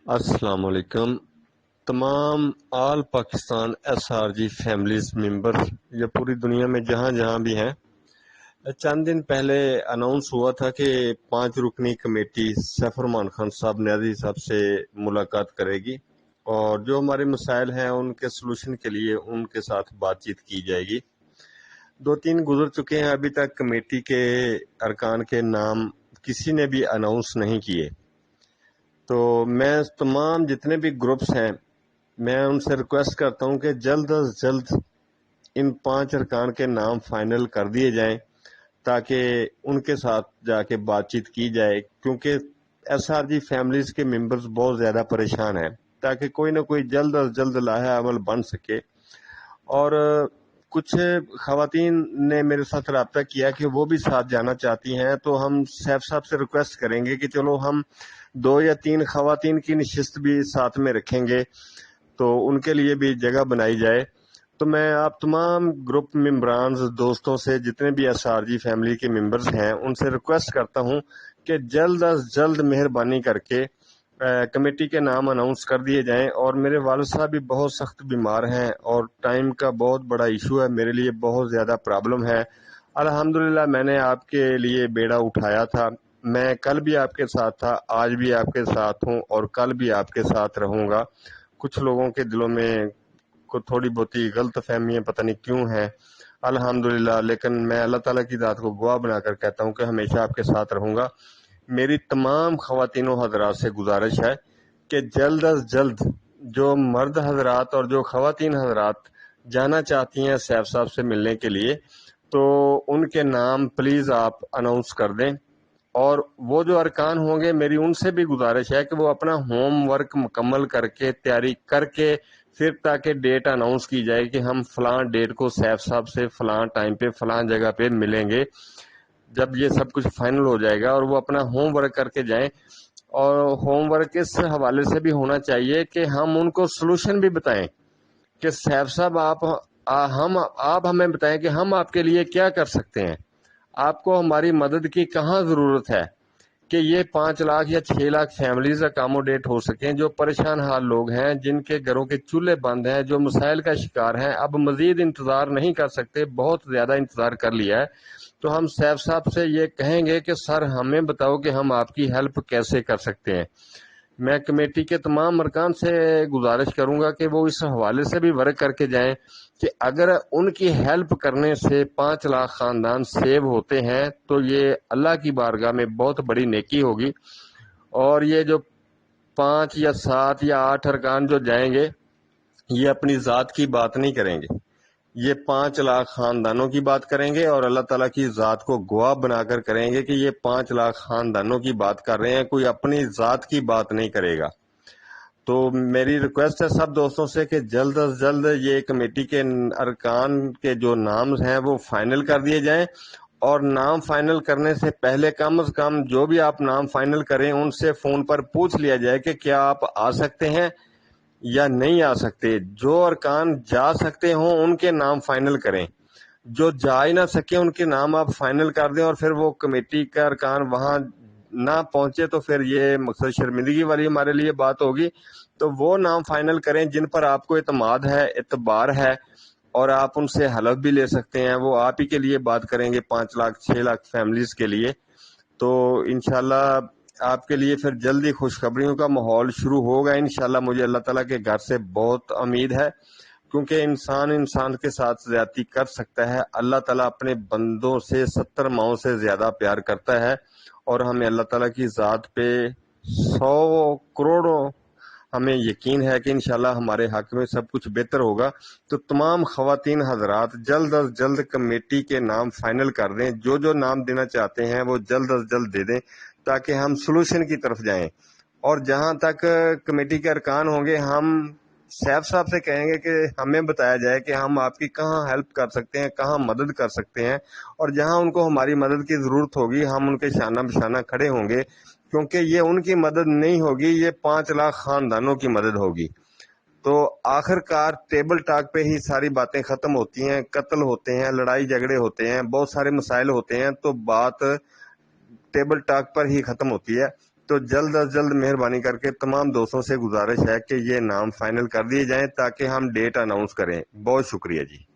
अस्सलाम वालेकुम। तमाम आल पाकिस्तान SRG फैमिलीज मेंबर या पूरी दुनिया में जहाँ जहाँ भी हैं, चंद दिन पहले अनाउंस हुआ था कि 5 रुकनी कमेटी सैफुरमान खान साहब न्याजी साहब से मुलाकात करेगी और जो हमारे मसाइल हैं उनके सलूशन के लिए उनके साथ बातचीत की जाएगी। 2-3 गुजर चुके हैं, अभी तक कमेटी के अरकान के नाम किसी ने भी अनाउंस नहीं किए। तो मैं तमाम जितने भी ग्रुप्स हैं, मैं उनसे रिक्वेस्ट करता हूं कि जल्द अज जल्द इन 5 अरकान के नाम फाइनल कर दिए जाएं ताकि उनके साथ जाके बातचीत की जाए, क्योंकि SRG फैमिलीज के मेंबर्स बहुत ज़्यादा परेशान हैं, ताकि कोई ना कोई जल्द अज जल्द लाहे अमल बन सके। और कुछ खवातीन ने मेरे साथ रब्ता किया कि वो भी साथ जाना चाहती हैं, तो हम सैफ साहब से रिक्वेस्ट करेंगे कि चलो हम 2 या 3 खवातीन की नशिस्त भी साथ में रखेंगे, तो उनके लिए भी जगह बनाई जाए। तो मैं आप तमाम ग्रुप मेम्बरान दोस्तों से, जितने भी SRG फैमिली के मेंबर्स हैं, उनसे रिक्वेस्ट करता हूं कि जल्द अज जल्द मेहरबानी करके कमेटी के नाम अनाउंस कर दिए जाएं। और मेरे वालिद साहब भी बहुत सख्त बीमार हैं और टाइम का बहुत बड़ा इशू है, मेरे लिए बहुत ज़्यादा प्रॉब्लम है। अल्हम्दुलिल्लाह मैंने आपके लिए बेड़ा उठाया था, मैं कल भी आपके साथ था, आज भी आपके साथ हूं और कल भी आपके साथ रहूंगा। कुछ लोगों के दिलों में को थोड़ी बहुत गलत फहमियाँ पता नहीं क्यों हैं, अल्हम्दुलिल्लाह, लेकिन मैं अल्लाह ताला की ज़ात को गवाह बनाकर कहता हूं कि हमेशा आपके साथ रहूंगा। मेरी तमाम खवातीनों हजरात से गुजारिश है कि जल्द अज जल्द जो मर्द हजरात और जो खवातीन हजरात जाना चाहती हैं सैफ साहब से मिलने के लिए, तो उनके नाम प्लीज़ आप अनाउंस कर दें। और वो जो अरकान होंगे, मेरी उनसे भी गुजारिश है कि वो अपना होमवर्क मुकम्मल करके तैयारी करके फिर ताकि डेट अनाउंस की जाए कि हम फलां डेट को सैफ साहब से फलां टाइम पे फलां जगह पे मिलेंगे। जब ये सब कुछ फाइनल हो जाएगा और वो अपना होमवर्क करके जाएं, और होमवर्क इस हवाले से भी होना चाहिए कि हम उनको सोल्यूशन भी बताएं कि सैफ साहब आप हमें बताएं कि हम आपके लिए क्या कर सकते हैं, आपको हमारी मदद की कहाँ ज़रूरत है कि ये 5 लाख या 6 लाख फैमिलीज अकामोडेट हो सकें, जो परेशान हाल लोग हैं, जिनके घरों के चूल्हे बंद हैं, जो मसाइल का शिकार हैं, अब मजीद इंतज़ार नहीं कर सकते, बहुत ज़्यादा इंतज़ार कर लिया है। तो हम सैफ साहब से ये कहेंगे कि सर हमें बताओ कि हम आपकी हेल्प कैसे कर सकते हैं। मैं कमेटी के तमाम अरकान से गुजारिश करूंगा कि वो इस हवाले से भी वर्क करके जाएं कि अगर उनकी हेल्प करने से 5 लाख खानदान सेव होते हैं तो ये अल्लाह की बारगाह में बहुत बड़ी नेकी होगी। और ये जो 5 या 7 या 8 अरकान जो जाएंगे, ये अपनी ज़ात की बात नहीं करेंगे, ये 5 लाख खानदानों की बात करेंगे और अल्लाह ताला की ज़ात को गवाह बनाकर करेंगे कि ये 5 लाख खानदानों की बात कर रहे हैं, कोई अपनी ज़ात की बात नहीं करेगा। तो मेरी रिक्वेस्ट है सब दोस्तों से कि जल्द अज जल्द ये कमेटी के अरकान के जो नाम हैं वो फाइनल कर दिए जाएं। और नाम फाइनल करने से पहले कम से कम जो भी आप नाम फाइनल करें उनसे फ़ोन पर पूछ लिया जाए कि क्या आप आ सकते हैं या नहीं आ सकते। जो अरकान जा सकते हों उनके नाम फाइनल करें, जो जा ही ना सके उनके नाम आप फाइनल कर दें। और फिर वो कमेटी का अरकान वहां ना पहुंचे तो फिर ये मकसद शर्मिंदगी वाली हमारे लिए बात होगी। तो वो नाम फाइनल करें जिन पर आपको इतमाद है, इतबार है, और आप उनसे हलफ भी ले सकते हैं, वो आप ही के लिए बात करेंगे 5 लाख 6 लाख फैमिलीज के लिए। तो इंशाल्लाह आपके लिए फिर जल्दी खुशखबरियों का माहौल शुरू होगा इंशाल्लाह। मुझे अल्लाह ताला के घर से बहुत उम्मीद है, क्योंकि इंसान इंसान के साथ ज्यादती कर सकता है, अल्लाह ताला अपने बंदों से 70 माओं से ज्यादा प्यार करता है। और हमें अल्लाह ताला की ज़ात पे 100 करोड़ों हमें यकीन है कि इंशाल्लाह हमारे हक में सब कुछ बेहतर होगा। तो तमाम खवातीन हजरात जल्द अज जल्द कमेटी के नाम फाइनल कर दें, जो जो नाम देना चाहते हैं वो जल्द अज जल्द दे दें ताकि हम सोल्यूशन की तरफ जाएं। और जहां तक कमेटी के अरकान होंगे, हम सैफ साहब से कहेंगे कि हमें बताया जाए कि हम आपकी कहाँ हेल्प कर सकते हैं, कहाँ मदद कर सकते हैं, और जहां उनको हमारी मदद की ज़रूरत होगी हम उनके शाना बिशाना खड़े होंगे, क्योंकि ये उनकी मदद नहीं होगी, ये 5 लाख खानदानों की मदद होगी। तो आखिरकार टेबल टॉक पे ही सारी बातें ख़त्म होती हैं, कत्ल होते हैं, लड़ाई झगड़े होते हैं, बहुत सारे मसाइल होते हैं, तो बात टेबल टॉक पर ही ख़त्म होती है। تو جلد از جلد مہربانی کر کے تمام دوستوں سے گزارش ہے کہ یہ نام فائنل کر دیے جائیں تاکہ ہم ڈیٹ اناؤنس کریں. بہت شکریہ جی.